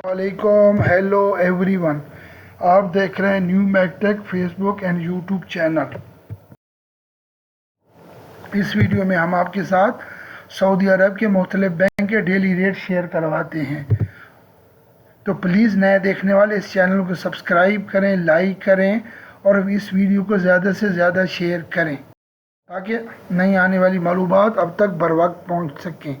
वालेकुम, hello everyone. आप देख रहे हैं new Mactech Facebook and YouTube channel. इस वीडियो में हम आपके साथ सऊदी अरब के मुख्तलिफ बैंक के डेली रेट शेयर करवाते हैं। तो प्लीज़ नए देखने वाले इस चैनल को सब्सक्राइब करें, लाइक करें और इस वीडियो को ज़्यादा से ज़्यादा शेयर करें ताकि नई आने वाली मालूमात अब तक बर वक्त पहुँच सकें।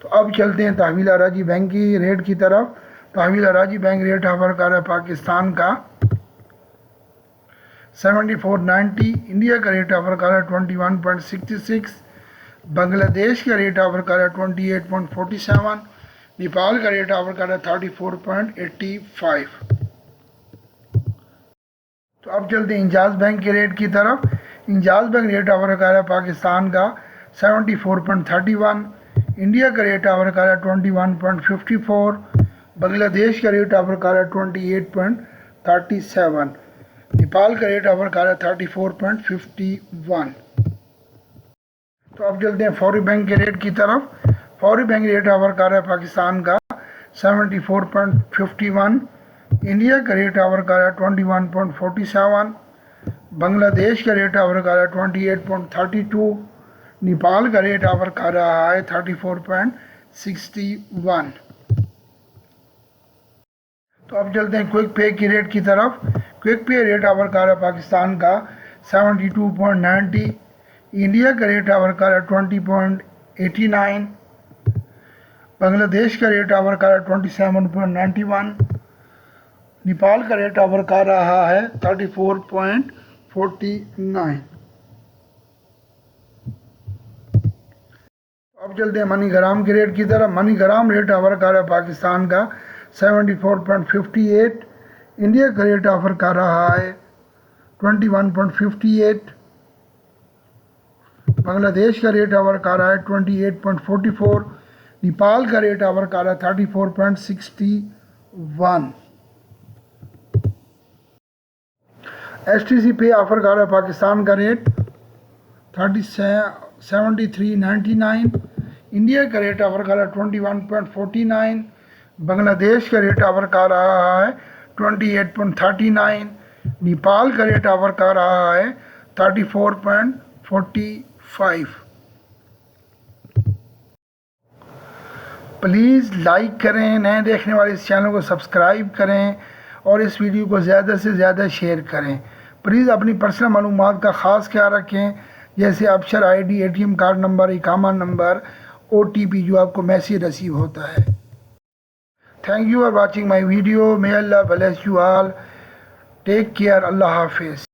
तो अब चलते हैं तहवील अराजी बैंक की रेट की तरफ। तहवील अराजी बैंक रेट ऑफर कर रहा है पाकिस्तान का 74.90, इंडिया का रेट ऑफर कर रहा है 21.66, बांग्लादेश का रेट ऑफर कर रहा है 28.47, नेपाल का रेट ऑफर कर रहा है 34.85। तो अब चलते हैं इंजाज बैंक के रेट की तरफ। इंजाज बैंक रेट ऑफर कर रहा है पाकिस्तान का 74.31, इंडिया का रेट ऑफर कर रहा है 21.54, बांग्लादेश का रेट ऑफर कर रहा है 28.37, नेपाल का रेट ऑफर कर रहा है 34.51। तो अब चलते हैं फौरी बैंक के रेट की तरफ। फौरी बैंक रेट ऑफर कर रहा है पाकिस्तान का 74.51, इंडिया का रेट ऑफर कर रहा है 21.47, बांग्लादेश का रेट ऑफर कर रहा है 28.32, नेपाल का रेट ऑफर कर रहा है 34.61। तो अब चलते हैं क्विक पे की रेट की तरफ। क्विक पे रेट ऑफर कर रहा है पाकिस्तान का 72.90, इंडिया का रेट ऑफर कर रहा है 20.89, बांग्लादेश का रेट ऑफर कर रहा है 27.91, नेपाल का रेट ऑफर कर रहा है 34.49। अब चलते हैं मनी ग्राम के रेट की तरफ। मनी ग्राम रेट ऑफर कर रहा है पाकिस्तान का 74.58, इंडिया का रेट ऑफर कर रहा है 21.58, बांग्लादेश का रेट ऑफर कर रहा है 28.44, नेपाल का रेट ऑफर कर रहा है 34.61। STC पे ऑफर कर रहा है पाकिस्तान का रेट 73.99, इंडिया का रेट ऑफर कर रहा है 21.49, बांग्लादेश का रेट ऑफर कर रहा है 28.39, नेपाल का रेट ऑफर कर रहा है 34.45। प्लीज़ लाइक करें, नए देखने वाले इस चैनल को सब्सक्राइब करें और इस वीडियो को ज़्यादा से ज़्यादा शेयर करें। प्लीज़ अपनी पर्सनल मालूमात का ख़ास ख्याल रखें, जैसे अबशर ID, ATM कार्ड नंबर, इकामा नंबर, OTP जो आपको मैसेज रिसीव होता है। Thank you for watching my video. May Allah bless you all. Take care. Allah Hafiz.